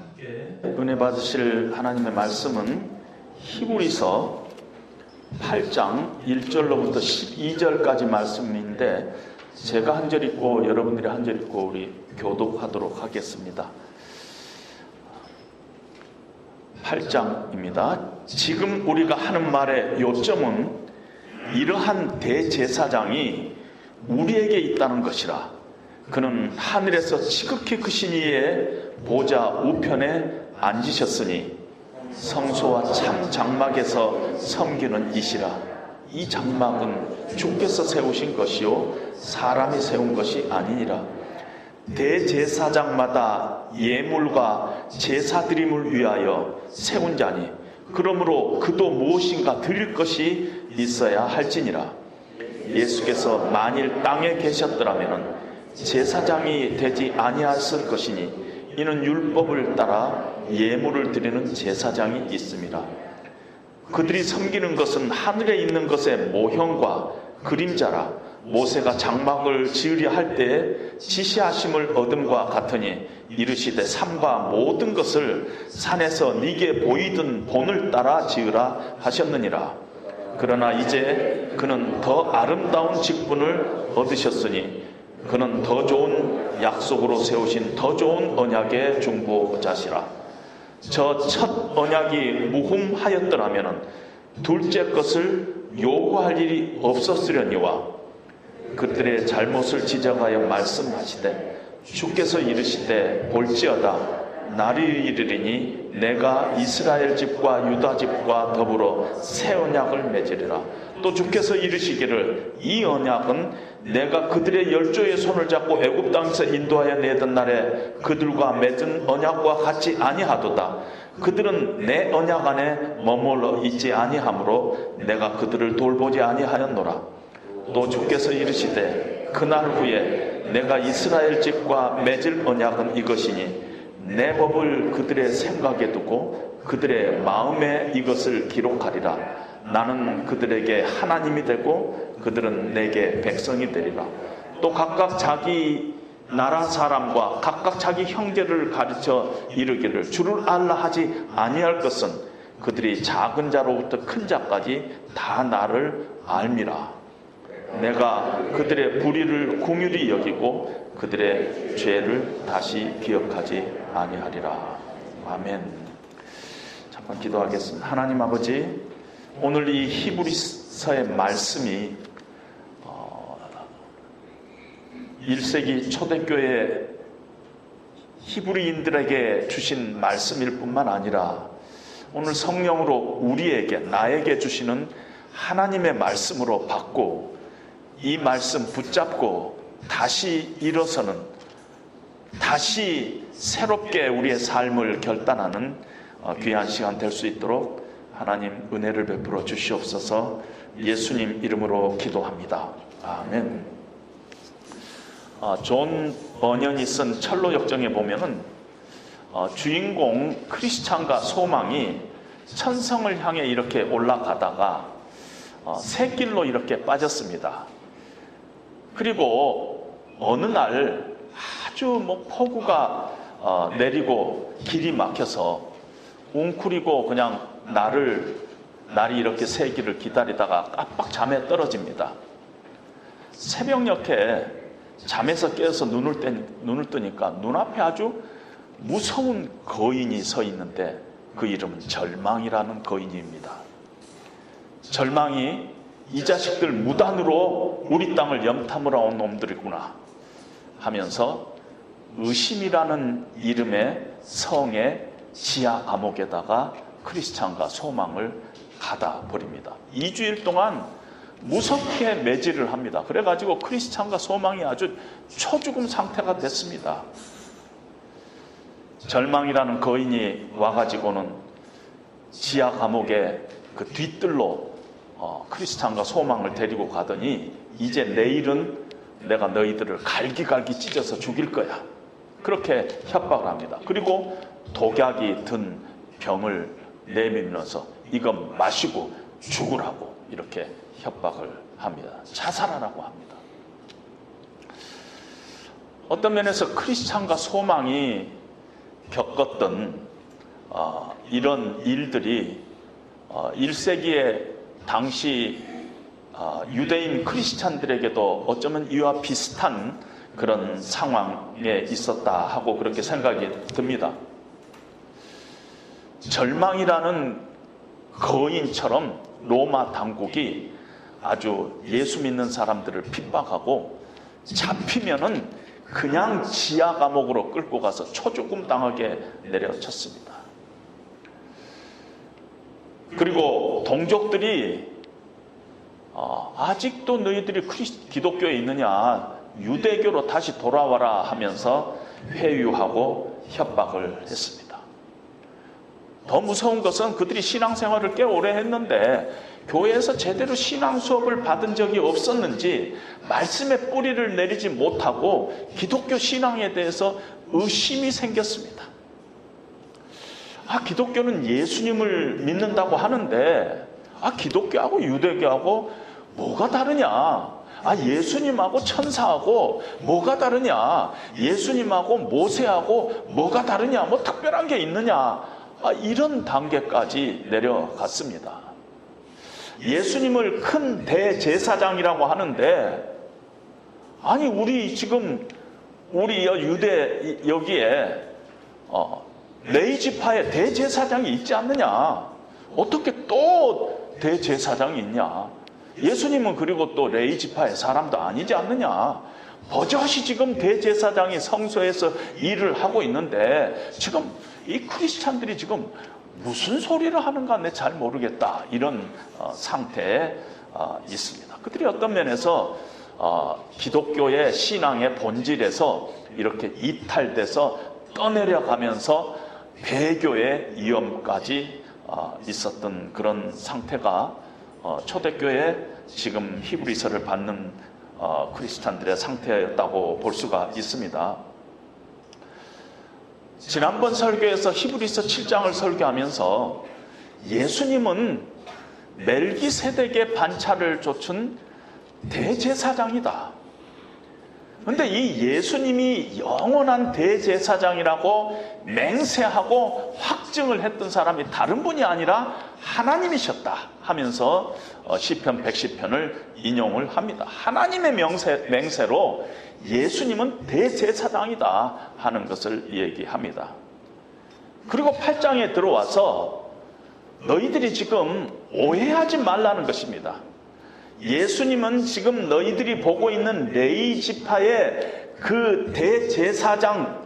함께 은혜 받으실 하나님의 말씀은 히브리서 8장 1절로부터 12절까지 말씀인데, 제가 한 절 읽고 여러분들이 한 절 읽고 우리 교독하도록 하겠습니다. 8장입니다. 지금 우리가 하는 말의 요점은 이러한 대제사장이 우리에게 있다는 것이라. 그는 하늘에서 지극히 크신 이의 보좌 우편에 앉으셨으니 성소와 참 장막에서 섬기는 이시라. 이 장막은 주께서 세우신 것이요 사람이 세운 것이 아니니라. 대제사장마다 예물과 제사드림을 위하여 세운 자니 그러므로 그도 무엇인가 드릴 것이 있어야 할지니라. 예수께서 만일 땅에 계셨더라면 제사장이 되지 아니하였을 것이니 이는 율법을 따라 예물을 드리는 제사장이 있음이라. 그들이 섬기는 것은 하늘에 있는 것의 모형과 그림자라. 모세가 장막을 지으려 할 때에 지시하심을 얻음과 같으니 이르시되 산과 모든 것을 산에서 네게 보이던 본을 따라 지으라 하셨느니라. 그러나 이제 그는 더 아름다운 직분을 얻으셨으니 그는 더 좋은 약속으로 세우신 더 좋은 언약의 중보자시라. 저 첫 언약이 무흠하였더라면 둘째 것을 요구할 일이 없었으려니와 그들의 잘못을 지적하여 말씀하시되 주께서 이르시되 볼지어다 날이 이르리니 내가 이스라엘 집과 유다 집과 더불어 새 언약을 맺으리라. 또 주께서 이르시기를 이 언약은 내가 그들의 열조의 손을 잡고 애굽 땅에서 인도하여 내던 날에 그들과 맺은 언약과 같이 아니하도다. 그들은 내 언약 안에 머물러 있지 아니하므로 내가 그들을 돌보지 아니하였노라. 또 주께서 이르시되 그날 후에 내가 이스라엘 집과 맺을 언약은 이것이니 내 법을 그들의 생각에 두고 그들의 마음에 이것을 기록하리라. 나는 그들에게 하나님이 되고 그들은 내게 백성이 되리라. 또 각각 자기 나라 사람과 각각 자기 형제를 가르쳐 이르기를 주를 알라 하지 아니할 것은 그들이 작은 자로부터 큰 자까지 다 나를 알미라. 내가 그들의 불의를 긍휼히 여기고 그들의 죄를 다시 기억하지 아니하리라. 아멘. 잠깐 기도하겠습니다. 하나님 아버지, 오늘 이 히브리서의 말씀이 1세기 초대교회 히브리인들에게 주신 말씀일 뿐만 아니라 오늘 성령으로 우리에게, 나에게 주시는 하나님의 말씀으로 받고 이 말씀 붙잡고 다시 일어서는, 다시 새롭게 우리의 삶을 결단하는 귀한 시간 될 수 있도록 하나님 은혜를 베풀어 주시옵소서. 예수님 이름으로 기도합니다. 아멘. 존 버년이 쓴 철로 역정에 보면은 주인공 크리스찬과 소망이 천성을 향해 이렇게 올라가다가 새길로 이렇게 빠졌습니다. 그리고 어느 날 아주 폭우가 내리고 길이 막혀서 웅크리고 그냥 날이 이렇게 새기를 기다리다가 깜빡 잠에 떨어집니다. 새벽녘에 잠에서 깨어서 눈을 뜨니까 눈앞에 아주 무서운 거인이 서 있는데 그 이름은 절망이라는 거인입니다. 절망이 이 자식들 무단으로 우리 땅을 염탐으로 온 놈들이구나 하면서 의심이라는 이름의 성의 지하 감옥에다가 크리스찬과 소망을 가다 버립니다. 2주일 동안 무섭게 매질을 합니다. 그래가지고 크리스찬과 소망이 아주 초죽음 상태가 됐습니다. 절망이라는 거인이 와가지고는 지하 감옥의 그 뒤뜰로 크리스찬과 소망을 데리고 가더니 이제 내일은 내가 너희들을 갈기갈기 찢어서 죽일 거야. 그렇게 협박을 합니다. 그리고 독약이 든 병을 내밀면서 이거 마시고 죽으라고 이렇게 협박을 합니다. 자살하라고 합니다. 어떤 면에서 크리스찬과 소망이 겪었던 이런 일들이 1세기에 당시 유대인 크리스찬들에게도 어쩌면 이와 비슷한 그런 상황에 있었다 하고 그렇게 생각이 듭니다. 절망이라는 거인처럼 로마 당국이 아주 예수 믿는 사람들을 핍박하고 잡히면은 그냥 지하 감옥으로 끌고 가서 초죽음 당하게 내려쳤습니다. 그리고 동족들이 아직도 너희들이 기독교에 있느냐, 유대교로 다시 돌아와라 하면서 회유하고 협박을 했습니다. 더 무서운 것은 그들이 신앙생활을 꽤 오래 했는데 교회에서 제대로 신앙 수업을 받은 적이 없었는지 말씀의 뿌리를 내리지 못하고 기독교 신앙에 대해서 의심이 생겼습니다. 기독교는 예수님을 믿는다고 하는데 기독교하고 유대교하고 뭐가 다르냐? 예수님하고 천사하고 뭐가 다르냐? 예수님하고 모세하고 뭐가 다르냐? 뭐 특별한 게 있느냐? 이런 단계까지 내려갔습니다. 예수님을 큰 대제사장이라고 하는데 우리 유대 여기에 레위 지파에 대제사장이 있지 않느냐? 어떻게 또 대제사장이 있냐? 예수님은 그리고 또 레위 지파의 사람도 아니지 않느냐? 버젓이 지금 대제사장이 성소에서 일을 하고 있는데 지금 이 크리스찬들이 지금 무슨 소리를 하는가 잘 모르겠다, 이런 상태에 있습니다. 그들이 어떤 면에서 기독교의 신앙의 본질에서 이렇게 이탈돼서 떠내려가면서 배교의 위험까지 있었던 그런 상태가 초대교회 지금 히브리서를 받는 크리스찬들의 상태였다고 볼 수가 있습니다. 지난번 설교에서 히브리서 7장을 설교하면서 예수님은 멜기세덱의 반차를 좇은 대제사장이다. 그런데 이 예수님이 영원한 대제사장이라고 맹세하고 확증을 했던 사람이 다른 분이 아니라 하나님이셨다 하면서 시편 110편을 인용을 합니다. 하나님의 맹세로 예수님은 대제사장이다 하는 것을 얘기합니다. 그리고 8장에 들어와서 너희들이 지금 오해하지 말라는 것입니다. 예수님은 지금 너희들이 보고 있는 레위 지파의 그 대제사장,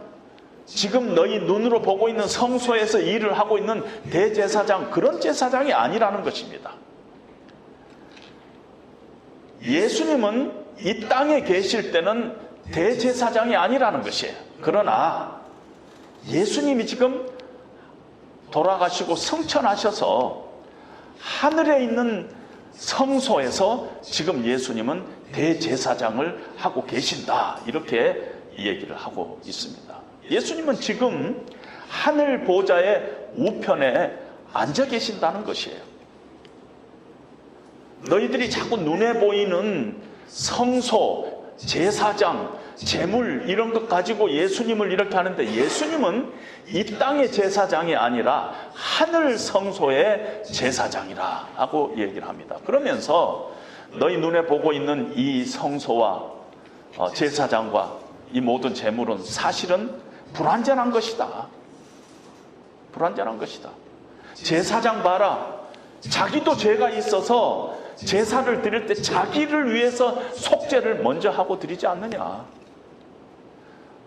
지금 너희 눈으로 보고 있는 성소에서 일을 하고 있는 대제사장, 그런 제사장이 아니라는 것입니다. 예수님은 이 땅에 계실 때는 대제사장이 아니라는 것이에요. 그러나 예수님이 지금 돌아가시고 승천하셔서 하늘에 있는 성소에서 지금 예수님은 대제사장을 하고 계신다, 이렇게 얘기를 하고 있습니다. 예수님은 지금 하늘 보좌의 우편에 앉아 계신다는 것이에요. 너희들이 자꾸 눈에 보이는 성소, 제사장, 제물 이런 것 가지고 예수님을 이렇게 하는데 예수님은 이 땅의 제사장이 아니라 하늘 성소의 제사장이라 하고 얘기를 합니다. 그러면서 너희 눈에 보고 있는 이 성소와 제사장과 이 모든 제물은 사실은 불완전한 것이다. 불완전한 것이다. 제사장 봐라. 자기도 죄가 있어서 제사를 드릴 때 자기를 위해서 속죄를 먼저 하고 드리지 않느냐.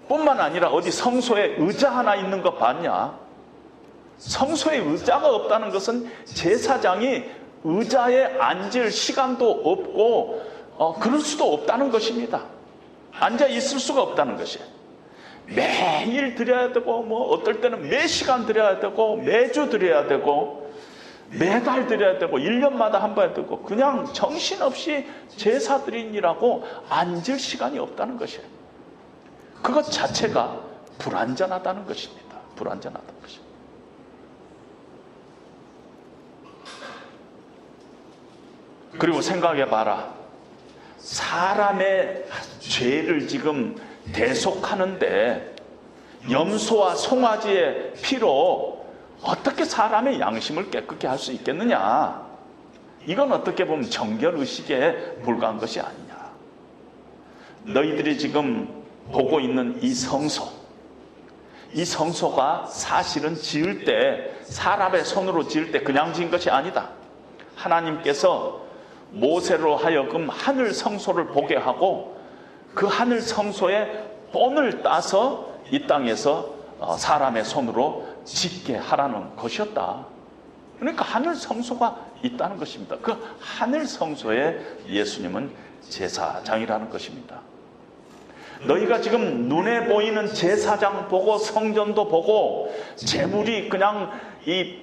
뿐만 아니라 어디 성소에 의자 하나 있는 거 봤냐? 성소에 의자가 없다는 것은 제사장이 의자에 앉을 시간도 없고 그럴 수도 없다는 것입니다. 앉아 있을 수가 없다는 것이에요. 매일 드려야 되고 어떨 때는 매 시간 드려야 되고 매주 드려야 되고 매달 드려야 되고 1년마다 한 번 드리고 그냥 정신없이 제사 드리느라고 앉을 시간이 없다는 것이에요. 그것 자체가 불완전하다는 것입니다. 불완전하다는 것입니다. 그리고 생각해 봐라. 사람의 죄를 지금 대속하는데 염소와 송아지의 피로 어떻게 사람의 양심을 깨끗게 할 수 있겠느냐? 이건 어떻게 보면 정결의식에 불과한 것이 아니냐. 너희들이 지금 보고 있는 이 성소가 사실은 지을 때, 사람의 손으로 지을 때 그냥 지은 것이 아니다. 하나님께서 모세로 하여금 하늘 성소를 보게 하고 그 하늘 성소에 본을 따서 이 땅에서 사람의 손으로 짓게 하라는 것이었다. 그러니까 하늘 성소가 있다는 것입니다. 그 하늘 성소에 예수님은 제사장이라는 것입니다. 너희가 지금 눈에 보이는 제사장 보고 성전도 보고 제물이 그냥 이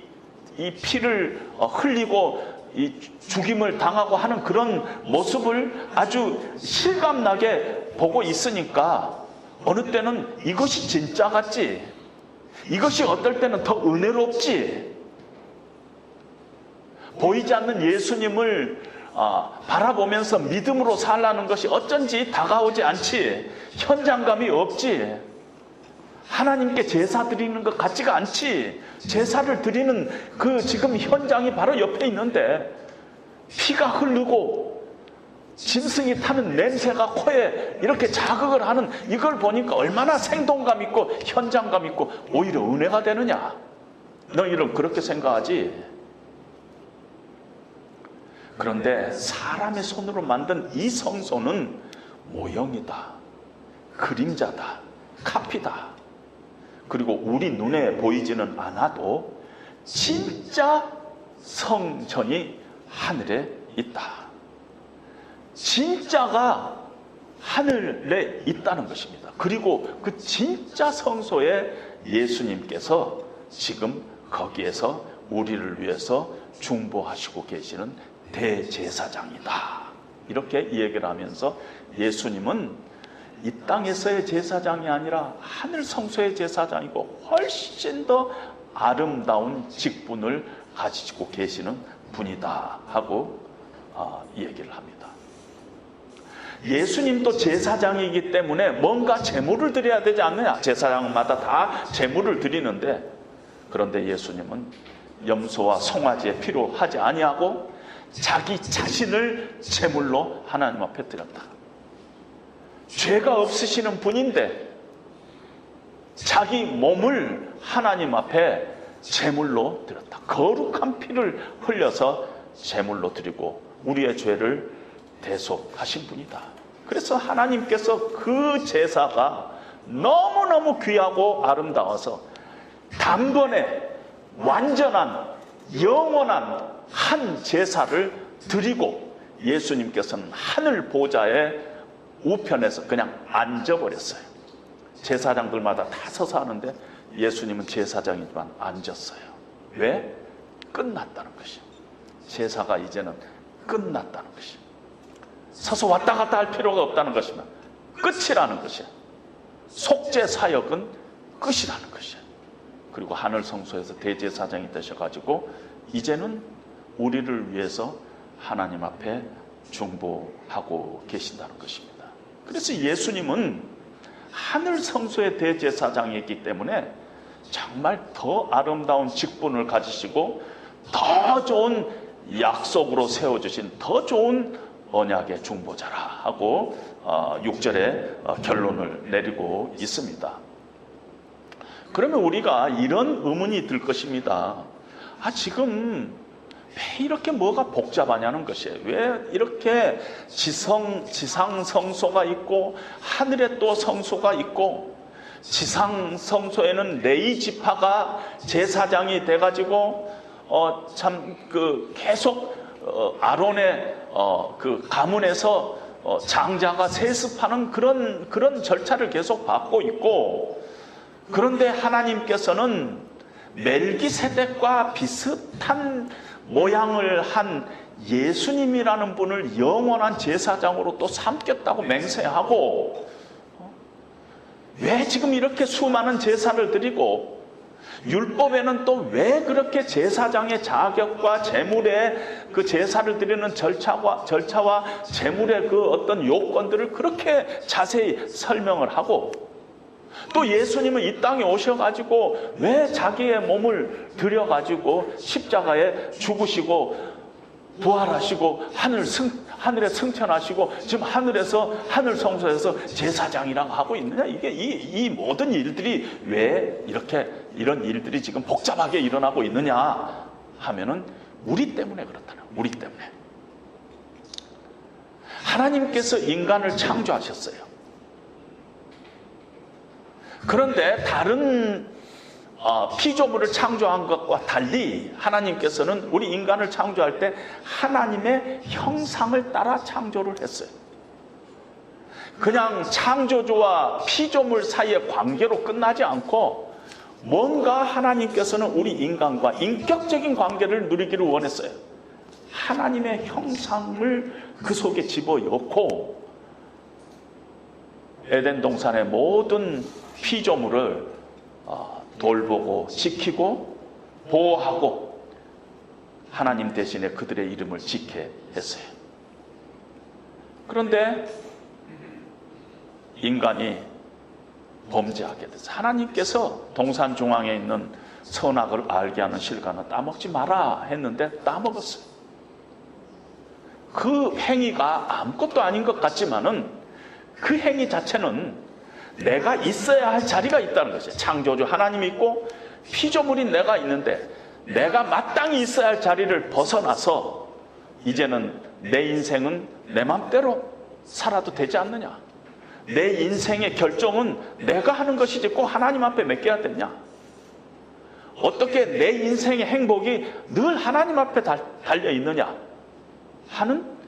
피를 흘리고 이 죽임을 당하고 하는 그런 모습을 아주 실감나게 보고 있으니까 어느 때는 이것이 진짜 같지, 이것이 어떨 때는 더 은혜롭지, 보이지 않는 예수님을 바라보면서 믿음으로 살라는 것이 어쩐지 다가오지 않지, 현장감이 없지, 하나님께 제사 드리는 것 같지가 않지. 제사를 드리는 그 지금 현장이 바로 옆에 있는데 피가 흐르고 짐승이 타는 냄새가 코에 이렇게 자극을 하는 이걸 보니까 얼마나 생동감 있고 현장감 있고 오히려 은혜가 되느냐. 너희는 그렇게 생각하지. 그런데 사람의 손으로 만든 이 성소는 모형이다, 그림자다, 카피다. 그리고 우리 눈에 보이지는 않아도 진짜 성전이 하늘에 있다. 진짜가 하늘에 있다는 것입니다. 그리고 그 진짜 성소에 예수님께서 지금 거기에서 우리를 위해서 중보하시고 계시는 대제사장이다. 이렇게 얘기를 하면서 예수님은 이 땅에서의 제사장이 아니라 하늘 성소의 제사장이고 훨씬 더 아름다운 직분을 가지고 계시는 분이다 하고 얘기를 합니다. 예수님도 제사장이기 때문에 뭔가 제물을 드려야 되지 않느냐. 제사장마다 다 제물을 드리는데, 그런데 예수님은 염소와 송아지의 피로 하지 아니하고 자기 자신을 제물로 하나님 앞에 드렸다. 죄가 없으시는 분인데 자기 몸을 하나님 앞에 제물로 드렸다. 거룩한 피를 흘려서 제물로 드리고 우리의 죄를 대속하신 분이다. 그래서 하나님께서 그 제사가 너무너무 귀하고 아름다워서 단번에 완전한 영원한 한 제사를 드리고 예수님께서는 하늘 보좌에 우편에서 그냥 앉아버렸어요. 제사장들마다 다 서서 하는데 예수님은 제사장이지만 앉았어요. 왜? 끝났다는 것이에요. 제사가 이제는 끝났다는 것이에요. 서서 왔다 갔다 할 필요가 없다는 것이면 끝이라는 것이에요. 속죄 사역은 끝이라는 것이에요. 그리고 하늘 성소에서 대제사장이 되셔가지고 이제는 우리를 위해서 하나님 앞에 중보하고 계신다는 것입니다. 그래서 예수님은 하늘 성소의 대제사장이기 때문에 정말 더 아름다운 직분을 가지시고 더 좋은 약속으로 세워주신 더 좋은 언약의 중보자라 하고 6절에 결론을 내리고 있습니다. 그러면 우리가 이런 의문이 들 것입니다. 지금 왜 이렇게 뭐가 복잡하냐는 것이에요. 왜 이렇게 지상 성소가 있고 하늘에 또 성소가 있고 지상 성소에는 레위 지파가 제사장이 돼가지고 계속 아론의 그 가문에서 장자가 세습하는 그런 절차를 계속 받고 있고, 그런데 하나님께서는 멜기세덱과 비슷한 모양을 한 예수님이라는 분을 영원한 제사장으로 또 삼겠다고 맹세하고, 왜 지금 이렇게 수많은 제사를 드리고 율법에는 또 왜 그렇게 제사장의 자격과 제물의 그 제사를 드리는 절차와 제물의 그 어떤 요건들을 그렇게 자세히 설명을 하고, 또 예수님은 이 땅에 오셔가지고 왜 자기의 몸을 들여가지고 십자가에 죽으시고 부활하시고 하늘에 승천하시고 지금 하늘에서 하늘 성소에서 제사장이라고 하고 있느냐? 이게 이 모든 일들이 왜 이런 일들이 지금 복잡하게 일어나고 있느냐 하면은 우리 때문에 그렇다는, 우리 때문에. 하나님께서 인간을 창조하셨어요. 그런데 다른 피조물을 창조한 것과 달리 하나님께서는 우리 인간을 창조할 때 하나님의 형상을 따라 창조를 했어요. 그냥 창조주와 피조물 사이의 관계로 끝나지 않고 뭔가 하나님께서는 우리 인간과 인격적인 관계를 누리기를 원했어요. 하나님의 형상을 그 속에 집어넣고 에덴 동산의 모든 피조물을 돌보고 지키고 보호하고 하나님 대신에 그들의 이름을 지게 했어요. 그런데 인간이 범죄하게 됐어요. 하나님께서 동산 중앙에 있는 선악을 알게 하는 실과는 따먹지 마라 했는데 따먹었어요. 그 행위가 아무것도 아닌 것 같지만은 그 행위 자체는 내가 있어야 할 자리가 있다는 것이에요. 창조주 하나님이 있고 피조물인 내가 있는데 내가 마땅히 있어야 할 자리를 벗어나서 이제는 내 인생은 내 맘대로 살아도 되지 않느냐. 내 인생의 결정은 내가 하는 것이지 꼭 하나님 앞에 맡겨야 되냐. 어떻게 내 인생의 행복이 늘 하나님 앞에 달려 있느냐 하는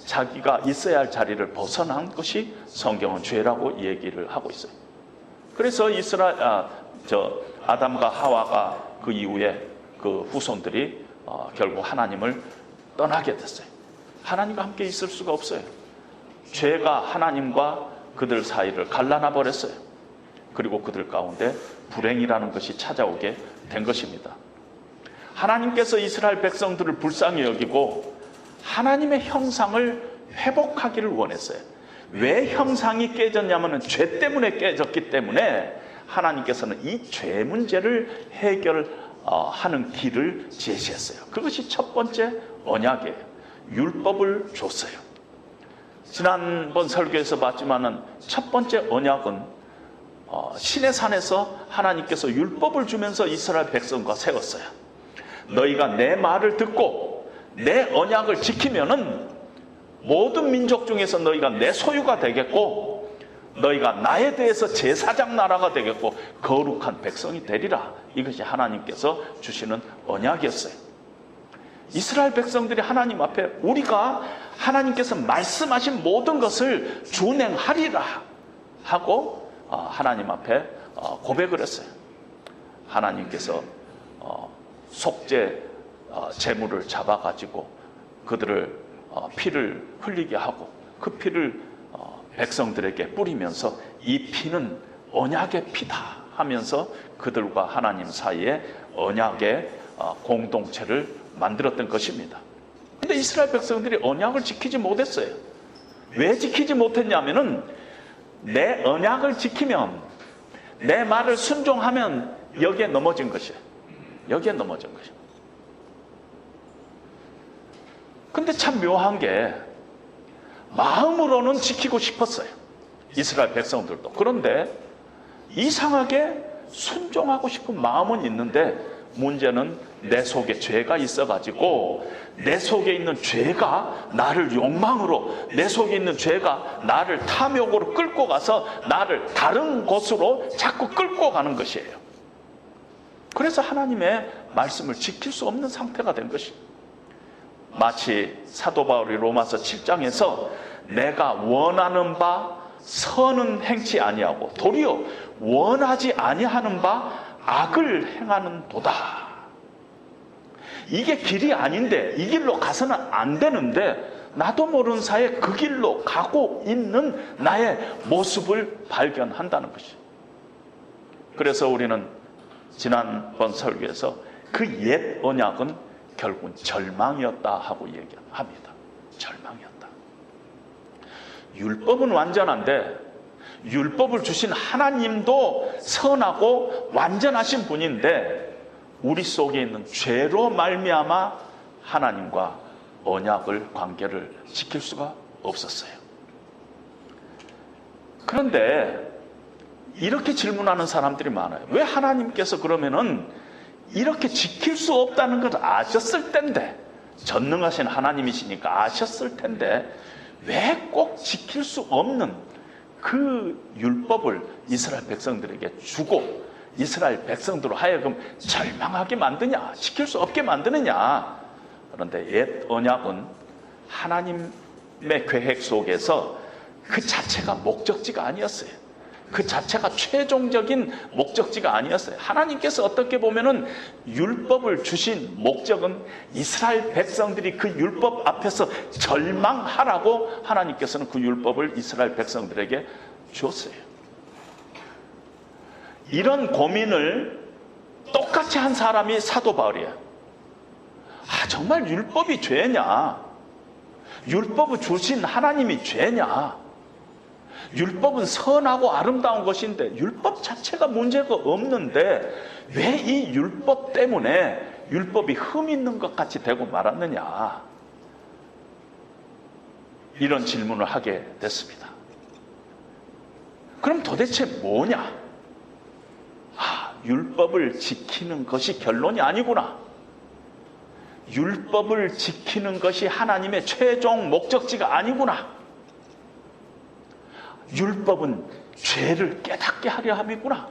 자기가 있어야 할 자리를 벗어난 것이 성경은 죄라고 얘기를 하고 있어요. 그래서 아담과 하와가 그 이후에 그 후손들이 결국 하나님을 떠나게 됐어요. 하나님과 함께 있을 수가 없어요. 죄가 하나님과 그들 사이를 갈라놔 버렸어요. 그리고 그들 가운데 불행이라는 것이 찾아오게 된 것입니다. 하나님께서 이스라엘 백성들을 불쌍히 여기고 하나님의 형상을 회복하기를 원했어요. 왜 형상이 깨졌냐면 죄 때문에 깨졌기 때문에 하나님께서는 이 죄 문제를 해결하는 길을 제시했어요. 그것이 첫 번째 언약이에요. 율법을 줬어요. 지난번 설교에서 봤지만은 첫 번째 언약은 시내 산에서 하나님께서 율법을 주면서 이스라엘 백성과 세웠어요. 너희가 내 말을 듣고 내 언약을 지키면은 모든 민족 중에서 너희가 내 소유가 되겠고 너희가 나에 대해서 제사장 나라가 되겠고 거룩한 백성이 되리라. 이것이 하나님께서 주시는 언약이었어요. 이스라엘 백성들이 하나님 앞에 우리가 하나님께서 말씀하신 모든 것을 준행하리라 하고 하나님 앞에 고백을 했어요. 하나님께서 속죄 제물을 잡아가지고 그들을 피를 흘리게 하고 그 피를 백성들에게 뿌리면서 이 피는 언약의 피다 하면서 그들과 하나님 사이에 언약의 공동체를 만들었던 것입니다. 근데 이스라엘 백성들이 언약을 지키지 못했어요. 왜 지키지 못했냐면은 내 언약을 지키면 내 말을 순종하면 여기에 넘어진 것이에요. 여기에 넘어진 것이에요. 근데 참 묘한 게 마음으로는 지키고 싶었어요. 이스라엘 백성들도. 그런데 이상하게 순종하고 싶은 마음은 있는데 문제는 내 속에 죄가 있어가지고 내 속에 있는 죄가 나를 욕망으로 내 속에 있는 죄가 나를 탐욕으로 끌고 가서 나를 다른 곳으로 자꾸 끌고 가는 것이에요. 그래서 하나님의 말씀을 지킬 수 없는 상태가 된 것입니다. 마치 사도 바울이 로마서 7장에서 내가 원하는 바 선은 행치 아니하고 도리어 원하지 아니하는 바 악을 행하는 도다. 이게 길이 아닌데 이 길로 가서는 안 되는데 나도 모르는 사이에 그 길로 가고 있는 나의 모습을 발견한다는 것이죠. 그래서 우리는 지난번 설교에서 그 옛 언약은 결국은 절망이었다 하고 얘기합니다. 절망이었다. 율법은 완전한데 율법을 주신 하나님도 선하고 완전하신 분인데 우리 속에 있는 죄로 말미암아 하나님과 언약을 관계를 지킬 수가 없었어요. 그런데 이렇게 질문하는 사람들이 많아요. 왜 하나님께서 그러면은 이렇게 지킬 수 없다는 걸 아셨을 텐데, 전능하신 하나님이시니까 아셨을 텐데 왜 꼭 지킬 수 없는 그 율법을 이스라엘 백성들에게 주고 이스라엘 백성들로 하여금 절망하게 만드냐, 지킬 수 없게 만드느냐. 그런데 옛 언약은 하나님의 계획 속에서 그 자체가 목적지가 아니었어요. 그 자체가 최종적인 목적지가 아니었어요. 하나님께서 어떻게 보면은 율법을 주신 목적은 이스라엘 백성들이 그 율법 앞에서 절망하라고 하나님께서는 그 율법을 이스라엘 백성들에게 주었어요. 이런 고민을 똑같이 한 사람이 사도 바울이에요. 정말 율법이 죄냐? 율법을 주신 하나님이 죄냐? 율법은 선하고 아름다운 것인데 율법 자체가 문제가 없는데 왜 이 율법 때문에 율법이 흠 있는 것 같이 되고 말았느냐? 이런 질문을 하게 됐습니다. 그럼 도대체 뭐냐? 율법을 지키는 것이 결론이 아니구나. 율법을 지키는 것이 하나님의 최종 목적지가 아니구나. 율법은 죄를 깨닫게 하려 함이구나.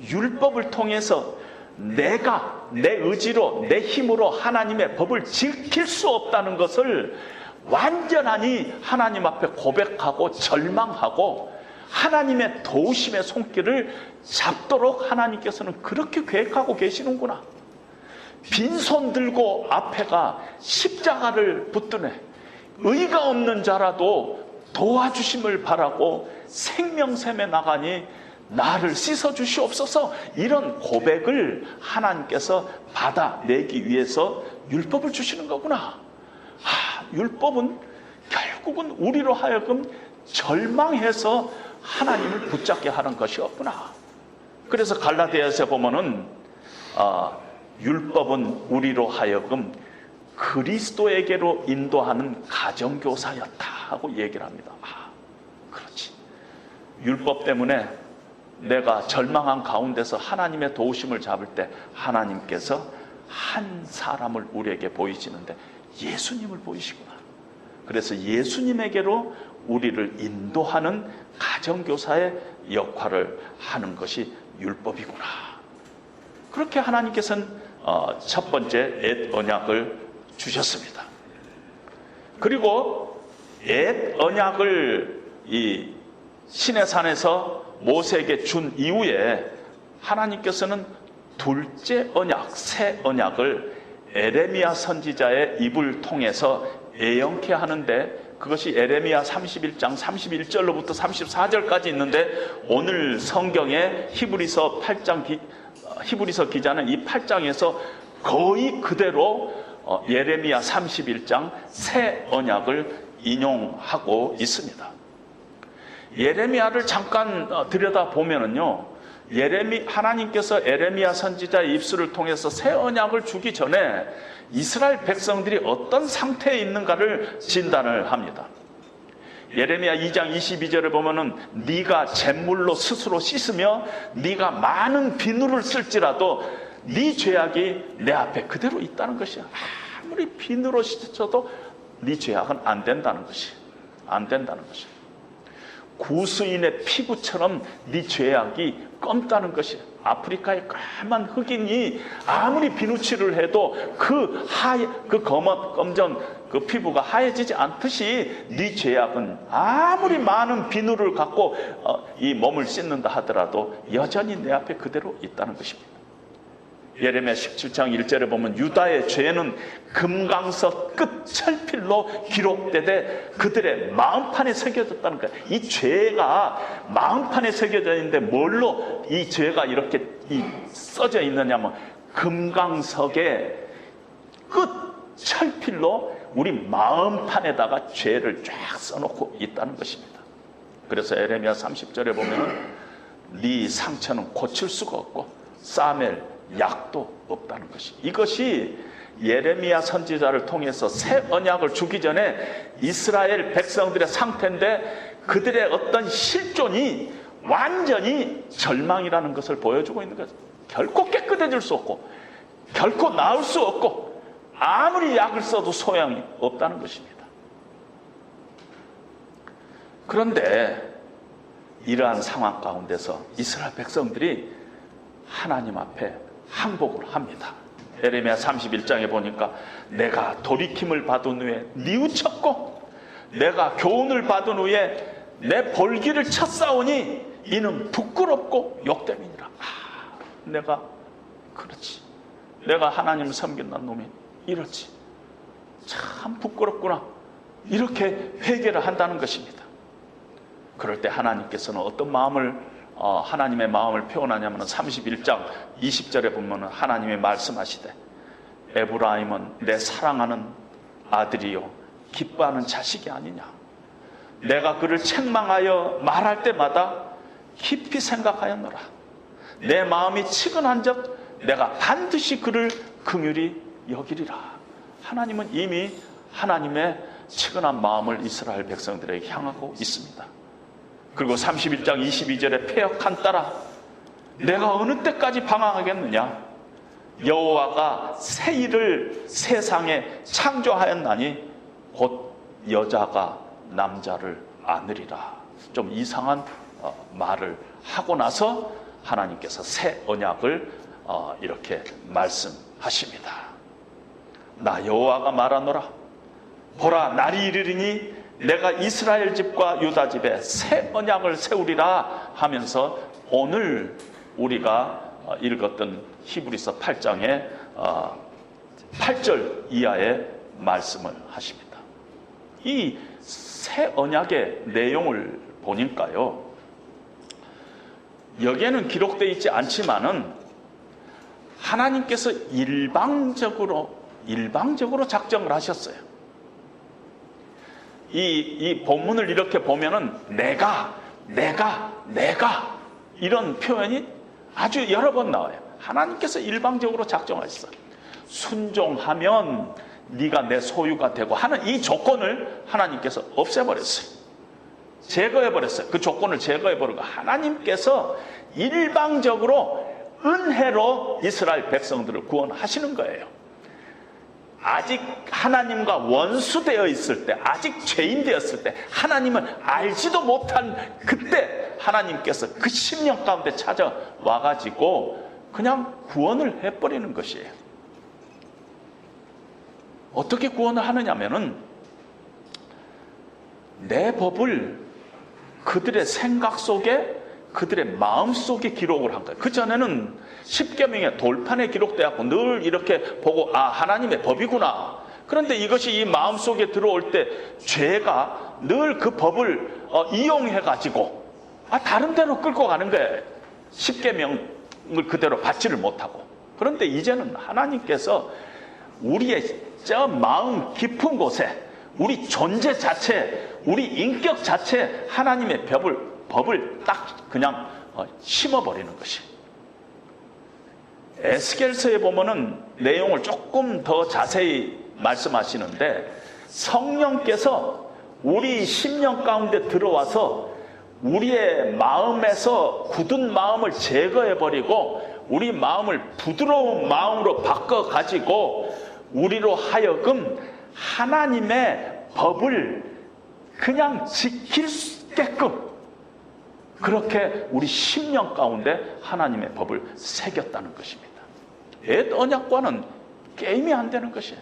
율법을 통해서 내가 내 의지로 내 힘으로 하나님의 법을 지킬 수 없다는 것을 완전히 하나님 앞에 고백하고 절망하고 하나님의 도우심의 손길을 잡도록 하나님께서는 그렇게 계획하고 계시는구나. 빈손 들고 앞에가 십자가를 붙드네 의가 없는 자라도 도와주심을 바라고 생명샘에 나가니 나를 씻어주시옵소서. 이런 고백을 하나님께서 받아내기 위해서 율법을 주시는 거구나. 율법은 결국은 우리로 하여금 절망해서 하나님을 붙잡게 하는 것이었구나. 그래서 갈라디아서에 보면은 율법은 우리로 하여금 그리스도에게로 인도하는 가정교사였다 하고 얘기를 합니다. 그렇지. 율법 때문에 내가 절망한 가운데서 하나님의 도우심을 잡을 때 하나님께서 한 사람을 우리에게 보이시는데 예수님을 보이시구나. 그래서 예수님에게로 우리를 인도하는 가정교사의 역할을 하는 것이 율법이구나. 그렇게 하나님께서는 첫 번째 옛 언약을 주셨습니다. 그리고 옛 언약을 이 시내산에서 모세에게 준 이후에 하나님께서는 둘째 언약, 새 언약을 에레미야 선지자의 입을 통해서 예언케 하는데 그것이 에레미야 31장 31절로부터 34절까지 있는데 오늘 성경의 히브리서 기자는 이 8장에서 거의 그대로 예레미야 31장 새 언약을 인용하고 있습니다. 예레미야를 잠깐 들여다보면은요, 하나님께서 에레미야 선지자의 입술을 통해서 새 언약을 주기 전에 이스라엘 백성들이 어떤 상태에 있는가를 진단을 합니다. 예레미야 2장 22절에 보면은 네가 잿물로 스스로 씻으며 네가 많은 비누를 쓸지라도 네 죄악이 내 앞에 그대로 있다는 것이야. 아무리 비누로 씻어도 네 죄악은 안 된다는 것이. 구스인의 피부처럼 네 죄악이 검다는 것이. 아프리카의 까만 흑인이 아무리 비누칠을 해도 그 검정 그 피부가 하얘지지 않듯이 네 죄악은 아무리 많은 비누를 갖고 이 몸을 씻는다 하더라도 여전히 내 앞에 그대로 있다는 것입니다. 예레미야 17장 1절에 보면 유다의 죄는 금강석 끝 철필로 기록되되 그들의 마음판에 새겨졌다는 거예요. 이 죄가 마음판에 새겨져 있는데 뭘로 이 죄가 이렇게 써져 있느냐면 금강석의 끝 철필로 우리 마음판에다가 죄를 쫙 써놓고 있다는 것입니다. 그래서 에레미야 30절에 보면은 네 상처는 고칠 수가 없고 싸맬 약도 없다는 것이, 이것이 예레미야 선지자를 통해서 새 언약을 주기 전에 이스라엘 백성들의 상태인데, 그들의 어떤 실존이 완전히 절망이라는 것을 보여주고 있는 거죠. 결코 깨끗해질 수 없고 결코 나을 수 없고 아무리 약을 써도 소용이 없다는 것입니다. 그런데 이러한 상황 가운데서 이스라엘 백성들이 하나님 앞에 항복을 합니다. 에레미야 31장에 보니까 내가 돌이킴을 받은 후에 뉘우쳤고 내가 교훈을 받은 후에 내 볼기를 쳤사오니 이는 부끄럽고 욕됨이니라. 내가 그렇지, 내가 하나님을 섬긴다는 놈이 이렇지, 참 부끄럽구나, 이렇게 회개를 한다는 것입니다. 그럴 때 하나님께서는 어떤 마음을 하나님의 마음을 표현하냐면 31장 20절에 보면 하나님이 말씀하시되 에브라임은 내 사랑하는 아들이요 기뻐하는 자식이 아니냐. 내가 그를 책망하여 말할 때마다 깊이 생각하였노라. 내 마음이 치근한즉 내가 반드시 그를 긍휼히 여기리라. 하나님은 이미 하나님의 치근한 마음을 이스라엘 백성들에게 향하고 있습니다. 그리고 31장 22절에 패역한 딸아 내가 어느 때까지 방황하겠느냐. 여호와가 새 일을 세상에 창조하였나니 곧 여자가 남자를 안으리라. 좀 이상한 말을 하고 나서 하나님께서 새 언약을 이렇게 말씀하십니다. 나 여호와가 말하노라. 보라 날이 이르리니 내가 이스라엘 집과 유다 집에 새 언약을 세우리라 하면서 오늘 우리가 읽었던 히브리서 8장의 8절 이하의 말씀을 하십니다. 이 새 언약의 내용을 보니까요, 여기에는 기록되어 있지 않지만은 하나님께서 일방적으로 작정을 하셨어요. 이 본문을 이렇게 보면은 내가 이런 표현이 아주 여러 번 나와요. 하나님께서 일방적으로 작정하셨어요. 순종하면 네가 내 소유가 되고 하는 이 조건을 하나님께서 없애버렸어요. 제거해버렸어요. 그 조건을 제거해버리고 하나님께서 일방적으로 은혜로 이스라엘 백성들을 구원하시는 거예요. 아직 하나님과 원수되어 있을 때, 아직 죄인 되었을 때, 하나님을 알지도 못한 그때 하나님께서 그 심령 가운데 찾아와가지고 그냥 구원을 해버리는 것이에요. 어떻게 구원을 하느냐면은 내 법을 그들의 생각 속에, 그들의 마음 속에 기록을 한 거예요. 그전에는 십계명의 돌판에 기록되었고 늘 이렇게 보고 하나님의 법이구나. 그런데 이것이 이 마음 속에 들어올 때 죄가 늘 그 법을 이용해가지고 다른 데로 끌고 가는 거예요. 십계명을 그대로 받지를 못하고. 그런데 이제는 하나님께서 우리의 저 마음 깊은 곳에 우리 존재 자체, 우리 인격 자체 하나님의 법을 딱 그냥 심어버리는 것이. 에스겔서에 보면은 내용을 조금 더 자세히 말씀하시는데 성령께서 우리 심령 가운데 들어와서 우리의 마음에서 굳은 마음을 제거해버리고 우리 마음을 부드러운 마음으로 바꿔가지고 우리로 하여금 하나님의 법을 그냥 지킬 수 있게끔 그렇게 우리 심령 가운데 하나님의 법을 새겼다는 것입니다. 옛 언약과는 게임이 안 되는 것이에요.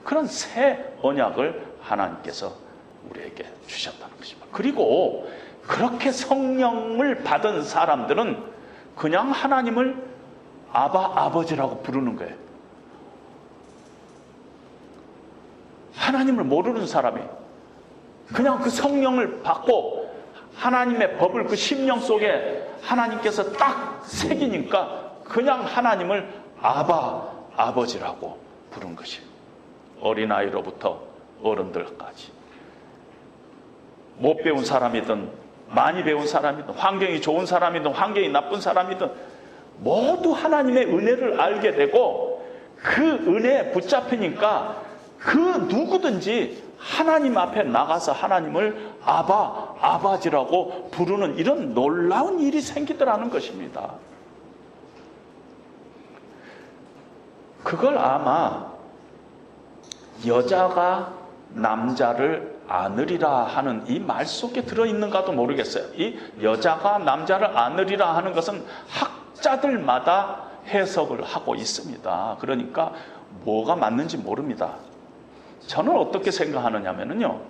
그런 새 언약을 하나님께서 우리에게 주셨다는 것입니다. 그리고 그렇게 성령을 받은 사람들은 그냥 하나님을 아버지라고 부르는 거예요. 하나님을 모르는 사람이 그냥 그 성령을 받고 하나님의 법을 그 심령 속에 하나님께서 딱 새기니까 그냥 하나님을 아버지라고 부른 것이에요. 어린아이로부터 어른들까지. 못 배운 사람이든 많이 배운 사람이든 환경이 좋은 사람이든 환경이 나쁜 사람이든 모두 하나님의 은혜를 알게 되고 그 은혜에 붙잡히니까 그 누구든지 하나님 앞에 나가서 하나님을 아버지라고 부르는 이런 놀라운 일이 생기더라는 것입니다. 그걸 아마 여자가 남자를 안으리라 하는 이 말 속에 들어있는가도 모르겠어요. 이 여자가 남자를 안으리라 하는 것은 학자들마다 해석을 하고 있습니다. 그러니까 뭐가 맞는지 모릅니다. 저는 어떻게 생각하느냐면요,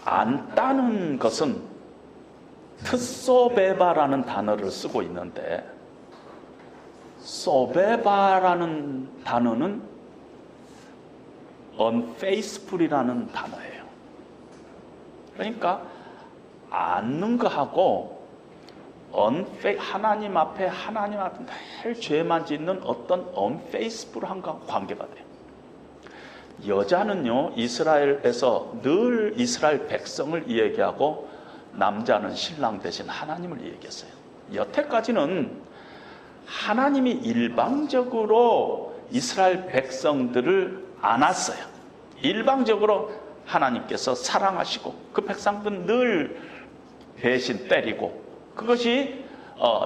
안다는 것은 트소베바라는 단어를 쓰고 있는데 소베바라는 단어는 unfaithful이라는 단어예요. 그러니까 안는 거하고 하나님 앞에 늘 죄만 짓는 어떤 unfaithful한가 관계가 돼요. 여자는요, 이스라엘에서 늘 이스라엘 백성을 이야기하고 남자는 신랑 대신 하나님을 이야기했어요. 여태까지는 하나님이 일방적으로 이스라엘 백성들을 안았어요. 일방적으로 하나님께서 사랑하시고 그 백성들은 늘 배신 때리고, 그것이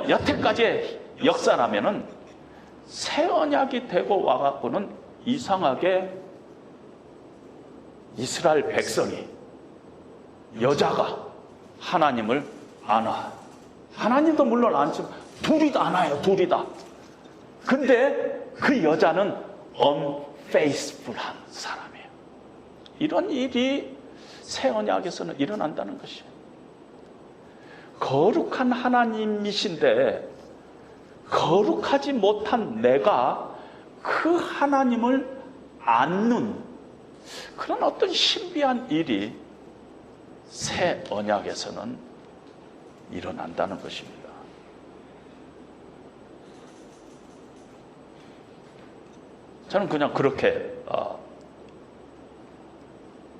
여태까지의 역사라면은 새 언약이 되고 와갖고는 이상하게 이스라엘 백성이, 여자가 하나님을 안아. 하나님도 물론 안지만 둘이 다 안아요. 둘이 다. 근데 그 여자는 unfaithful한 사람이에요. 이런 일이 새 언약에서는 일어난다는 것이에요. 거룩한 하나님이신데 거룩하지 못한 내가 그 하나님을 안는 그런 어떤 신비한 일이 새 언약에서는 일어난다는 것입니다. 저는 그냥 그렇게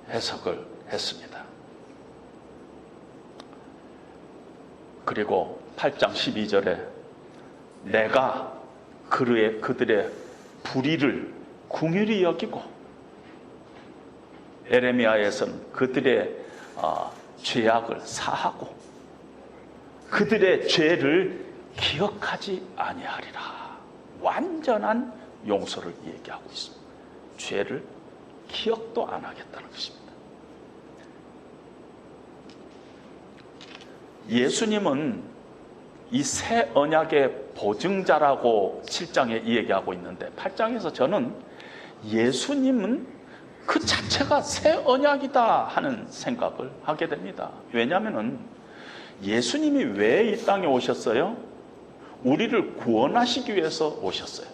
해석을 했습니다. 그리고 8장 12절에 내가 그들의 불의를 긍휼히 여기고, 에레미야에서는 그들의 죄악을 사하고 그들의 죄를 기억하지 아니하리라. 완전한 용서를 얘기하고 있습니다. 죄를 기억도 안 하겠다는 것입니다. 예수님은 이 새 언약의 보증자라고 7장에 이야기하고 있는데 8장에서 저는 예수님은 그 자체가 새 언약이다 하는 생각을 하게 됩니다. 왜냐하면 예수님이 왜 이 땅에 오셨어요? 우리를 구원하시기 위해서 오셨어요.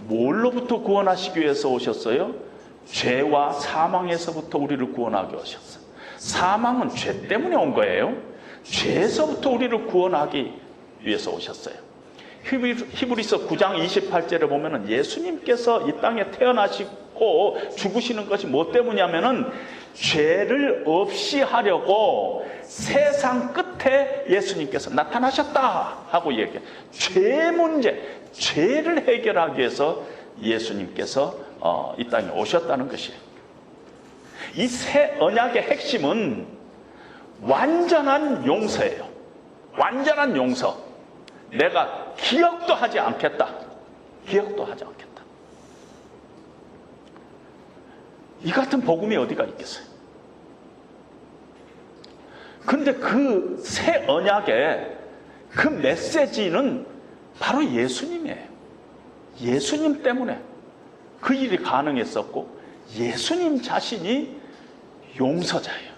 뭘로부터 구원하시기 위해서 오셨어요? 죄와 사망에서부터 우리를 구원하기 오셨어요. 사망은 죄 때문에 온 거예요. 죄에서부터 우리를 구원하기 위해서 오셨어요. 히브리서 9장 28절에 보면은 예수님께서 이 땅에 태어나시고 죽으시는 것이 뭐 때문이냐면은 죄를 없이 하려고 세상 끝에 예수님께서 나타나셨다 하고 얘기해요. 죄 문제, 죄를 해결하기 위해서 예수님께서 이 땅에 오셨다는 것이에요. 이 새 언약의 핵심은 완전한 용서예요. 완전한 용서. 내가 기억도 하지 않겠다. 기억도 하지 않겠다. 이 같은 복음이 어디가 있겠어요? 근데 그 새 언약의 그 메시지는 바로 예수님이에요. 예수님 때문에 그 일이 가능했었고, 예수님 자신이 용서자예요.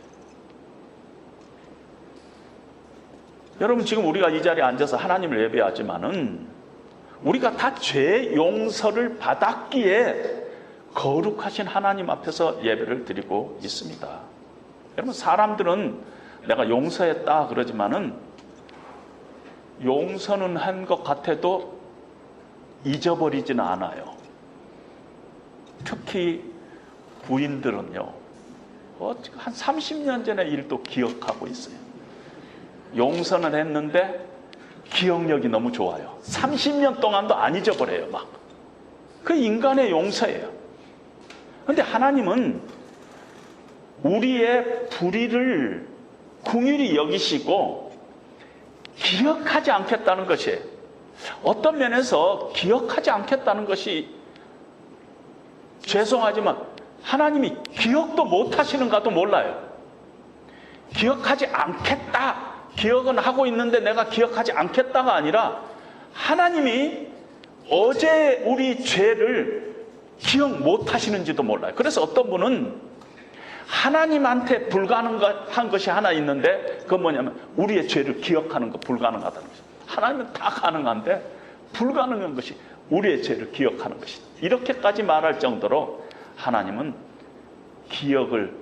여러분, 지금 우리가 이 자리에 앉아서 하나님을 예배하지만은 우리가 다 죄 용서를 받았기에 거룩하신 하나님 앞에서 예배를 드리고 있습니다. 여러분, 사람들은 내가 용서했다 그러지만은 용서는 한 것 같아도 잊어버리지는 않아요. 특히 부인들은요, 한 30년 전의 일도 기억하고 있어요. 용서는 했는데 기억력이 너무 좋아요. 30년 동안도 안 잊어버려요. 막. 그 인간의 용서예요. 그런데 하나님은 우리의 불의를 긍휼히 여기시고 기억하지 않겠다는 것이에요. 어떤 면에서 기억하지 않겠다는 것이 죄송하지만 하나님이 기억도 못하시는가도 몰라요. 기억하지 않겠다. 기억은 하고 있는데 내가 기억하지 않겠다가 아니라 하나님이 어제 우리 죄를 기억 못하시는지도 몰라요. 그래서 어떤 분은 하나님한테 불가능한 것이 하나 있는데 그건 뭐냐면 우리의 죄를 기억하는 거 불가능하다는 것이죠. 하나님은 다 가능한데 불가능한 것이 우리의 죄를 기억하는 것이다. 이렇게까지 말할 정도로 하나님은 기억을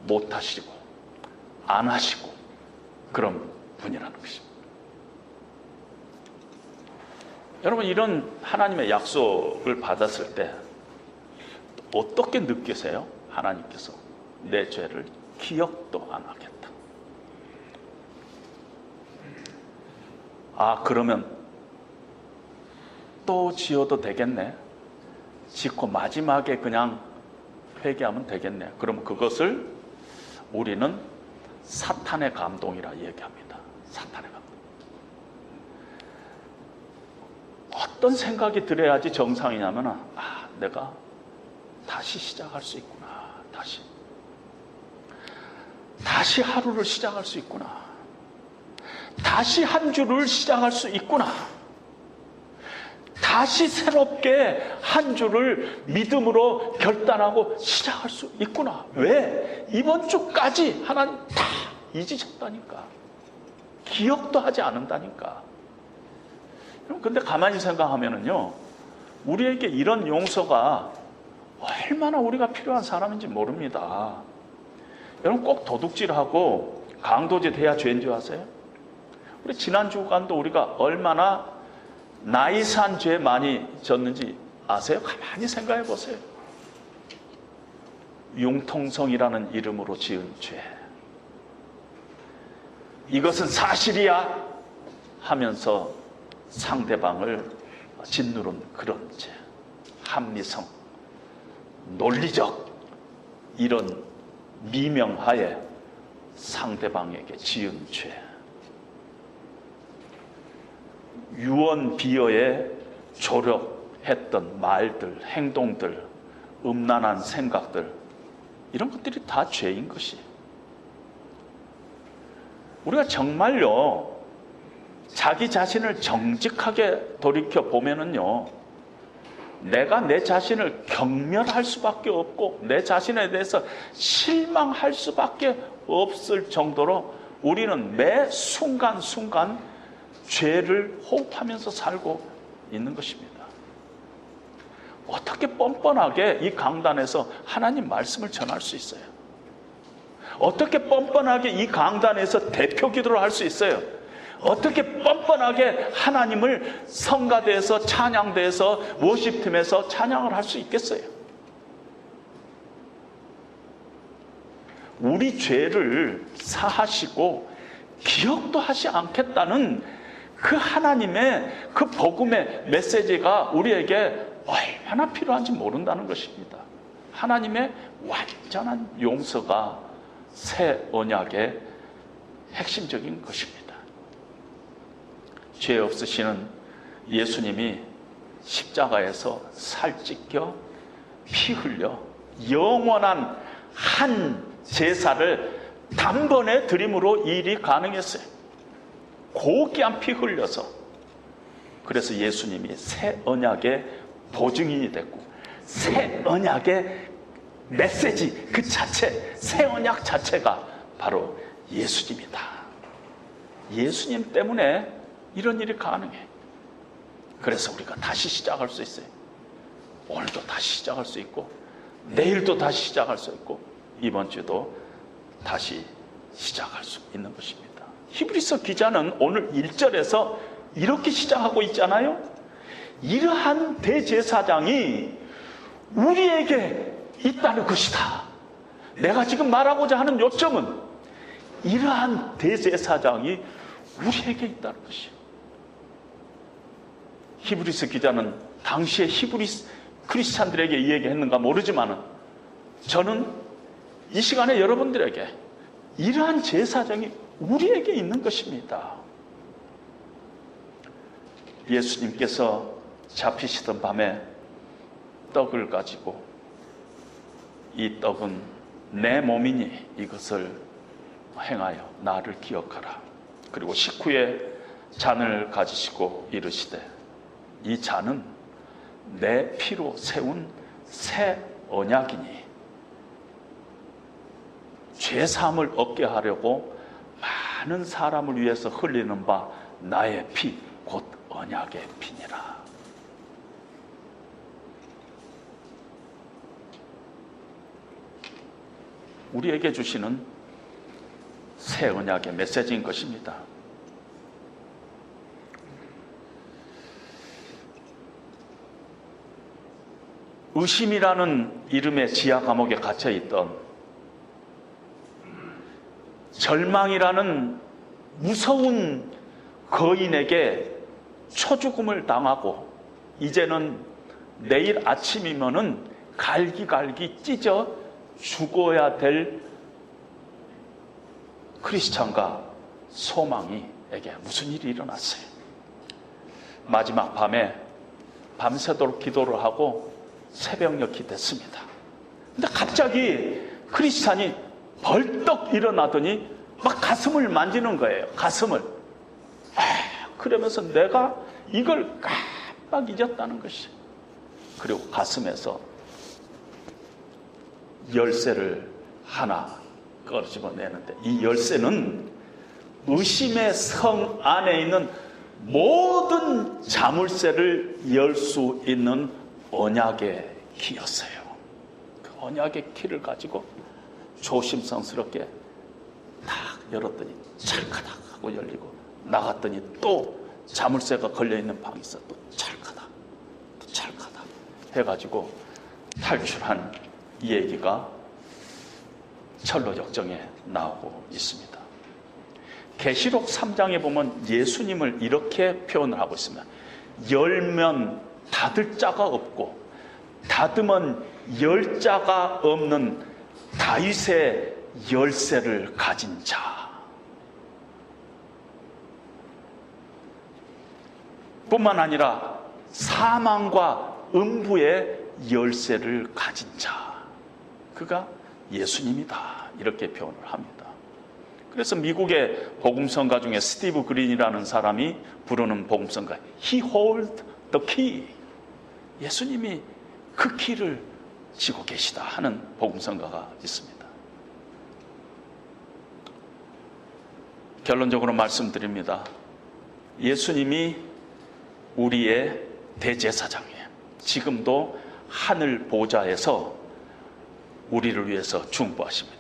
못하시고 안 하시고 그런 분이라는 것입니다. 여러분, 이런 하나님의 약속을 받았을 때 어떻게 느끼세요? 하나님께서 내 죄를 기억도 안 하겠다. 아, 그러면 또 지어도 되겠네. 짓고 마지막에 그냥 회개하면 되겠네. 그러면 그것을 우리는 사탄의 감동이라 얘기합니다. 사탄의 감동. 어떤 생각이 들어야지 정상이냐면, 내가 다시 시작할 수 있구나. 다시 하루를 시작할 수 있구나. 다시 한 주를 시작할 수 있구나. 다시 새롭게 한 주를 믿음으로 결단하고 시작할 수 있구나. 왜? 이번 주까지 하나님 다 잊으셨다니까. 기억도 하지 않는다니까. 근데 가만히 생각하면은요, 우리에게 이런 용서가 얼마나 우리가 필요한 사람인지 모릅니다. 여러분, 꼭 도둑질하고 강도짓 해야 죄인 줄 아세요? 우리 지난 주간도 우리가 얼마나 나이산 죄 많이 졌는지 아세요? 가만히 생각해 보세요. 융통성이라는 이름으로 지은 죄. 이것은 사실이야 하면서 상대방을 짓누른 그런 죄. 합리성, 논리적 이런 미명하에 상대방에게 지은 죄. 유언 비어에 조력했던 말들, 행동들, 음란한 생각들, 이런 것들이 다 죄인 것이. 우리가 정말요, 자기 자신을 정직하게 돌이켜 보면은요, 내가 내 자신을 경멸할 수밖에 없고 내 자신에 대해서 실망할 수밖에 없을 정도로 우리는 매 순간순간 죄를 호흡하면서 살고 있는 것입니다. 어떻게 뻔뻔하게 이 강단에서 하나님 말씀을 전할 수 있어요? 어떻게 뻔뻔하게 이 강단에서 대표 기도를 할 수 있어요? 어떻게 뻔뻔하게 하나님을 성가대에서 찬양대에서 워십팀에서 찬양을 할 수 있겠어요? 우리 죄를 사하시고 기억도 하지 않겠다는 그 하나님의 그 복음의 메시지가 우리에게 얼마나 필요한지 모른다는 것입니다. 하나님의 완전한 용서가 새 언약의 핵심적인 것입니다. 죄 없으시는 예수님이 십자가에서 살 찢겨 피 흘려 영원한 한 제사를 단번에 드림으로 이 일이 가능했어요. 고귀한 피 흘려서. 그래서 예수님이 새 언약의 보증인이 됐고 새 언약의 메시지 그 자체, 새 언약 자체가 바로 예수님이다. 예수님 때문에 이런 일이 가능해. 그래서 우리가 다시 시작할 수 있어요. 오늘도 다시 시작할 수 있고 내일도 다시 시작할 수 있고 이번 주도 다시 시작할 수 있는 것입니다. 히브리서 기자는 오늘 1절에서 이렇게 시작하고 있잖아요. 이러한 대제사장이 우리에게 있다는 것이다. 내가 지금 말하고자 하는 요점은 이러한 대제사장이 우리에게 있다는 것이에요. 히브리서 기자는 당시에 히브리스 크리스찬들에게 이 얘기했는가 모르지만 저는 이 시간에 여러분들에게 이러한 제사장이 우리에게 있는 것입니다. 예수님께서 잡히시던 밤에 떡을 가지고 이 떡은 내 몸이니 이것을 행하여 나를 기억하라. 그리고 식후에 잔을 가지시고 이르시되 이 잔은 내 피로 세운 새 언약이니 죄사함을 얻게 하려고 많은 사람을 위해서 흘리는 바 나의 피 곧 언약의 피니라. 우리에게 주시는 새 언약의 메시지인 것입니다. 의심이라는 이름의 지하 감옥에 갇혀 있던, 절망이라는 무서운 거인에게 초죽음을 당하고 이제는 내일 아침이면은 갈기갈기 찢어 죽어야 될 크리스찬과 소망이에게 무슨 일이 일어났어요? 마지막 밤에 밤새도록 기도를 하고 새벽녘이 됐습니다. 근데 갑자기 크리스찬이 벌떡 일어나더니 막 가슴을 만지는 거예요. 가슴을. 그러면서 내가 이걸 깜빡 잊었다는 것이. 그리고 가슴에서 열쇠를 하나 꺼집어내는데 이 열쇠는 의심의 성 안에 있는 모든 자물쇠를 열 수 있는 언약의 키였어요. 그 언약의 키를 가지고 조심스럽게 딱 열었더니 찰카닥 하고 열리고, 나갔더니 또 자물쇠가 걸려있는 방이 있어. 또 찰카닥 또 찰카닥 해가지고 탈출한 이 얘기가 철로역정에 나오고 있습니다. 계시록 3장에 보면 예수님을 이렇게 표현을 하고 있습니다. 열면 닫을 자가 없고 닫으면 열 자가 없는 다윗의 열쇠를 가진 자 뿐만 아니라 사망과 음부의 열쇠를 가진 자, 그가 예수님이다, 이렇게 표현을 합니다. 그래서 미국의 복음성가 중에 스티브 그린이라는 사람이 부르는 복음성가, He holds the key, 예수님이 그 키를 쥐고 계시다 하는 복음성가가 있습니다. 결론적으로 말씀드립니다. 예수님이 우리의 대제사장이에요. 지금도 하늘 보좌에서 우리를 위해서 중보하십니다.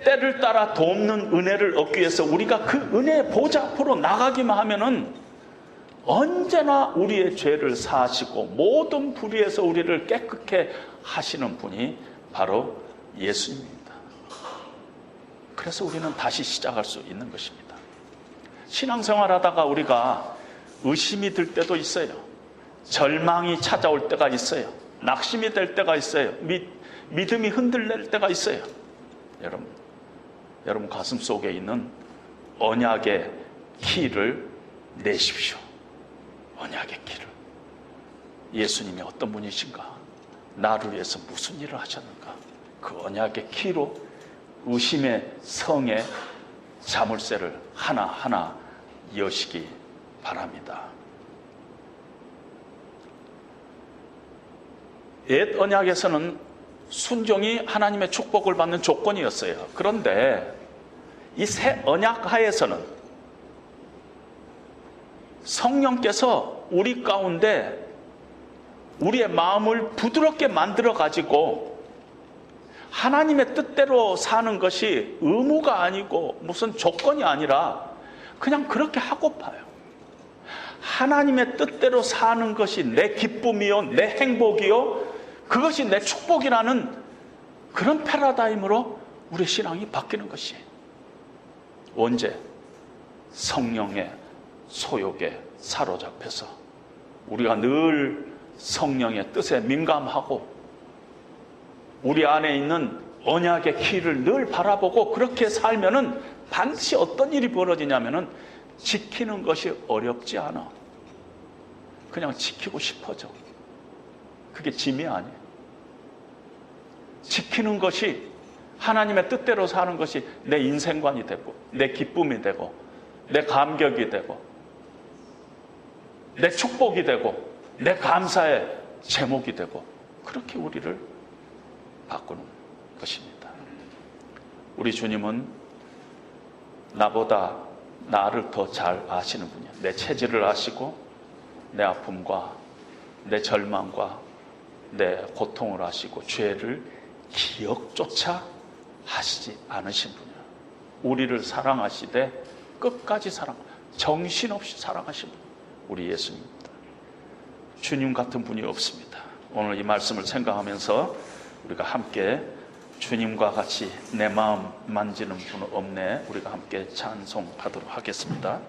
때를 따라 돕는 은혜를 얻기 위해서 우리가 그 은혜의 보좌 앞으로 나가기만 하면은 언제나 우리의 죄를 사하시고 모든 불의에서 우리를 깨끗게 하시는 분이 바로 예수님입니다. 그래서 우리는 다시 시작할 수 있는 것입니다. 신앙생활 하다가 우리가 의심이 들 때도 있어요. 절망이 찾아올 때가 있어요. 낙심이 될 때가 있어요. 믿음이 흔들릴 때가 있어요. 여러분 가슴 속에 있는 언약의 키를 내십시오. 언약의 키를. 예수님이 어떤 분이신가? 나를 위해서 무슨 일을 하셨는가? 그 언약의 키로 의심의 성에 자물쇠를 하나하나 여시기 바랍니다. 옛 언약에서는 순종이 하나님의 축복을 받는 조건이었어요. 그런데 이 새 언약 하에서는 성령께서 우리 가운데 우리의 마음을 부드럽게 만들어 가지고 하나님의 뜻대로 사는 것이 의무가 아니고 무슨 조건이 아니라 그냥 그렇게 하고파요. 하나님의 뜻대로 사는 것이 내 기쁨이요, 내 행복이요, 그것이 내 축복이라는 그런 패러다임으로 우리 신앙이 바뀌는 것이. 언제? 성령의 소욕에 사로잡혀서 우리가 늘 성령의 뜻에 민감하고 우리 안에 있는 언약의 키를 늘 바라보고 그렇게 살면은 반드시 어떤 일이 벌어지냐면은 지키는 것이 어렵지 않아. 그냥 지키고 싶어져. 그게 짐이 아니에요. 지키는 것이 하나님의 뜻대로 사는 것이 내 인생관이 되고 내 기쁨이 되고 내 감격이 되고 내 축복이 되고 내 감사의 제목이 되고 그렇게 우리를 바꾸는 것입니다. 우리 주님은 나보다 나를 더 잘 아시는 분이에요. 내 체질을 아시고 내 아픔과 내 절망과 내 고통을 아시고 죄를 기억조차 하시지 않으신 분이에요. 우리를 사랑하시되 끝까지 정신없이 사랑하신 분, 우리 예수님입니다. 주님 같은 분이 없습니다. 오늘 이 말씀을 생각하면서 우리가 함께 주님과 같이 내 마음 만지는 분은 없네, 우리가 함께 찬송하도록 하겠습니다.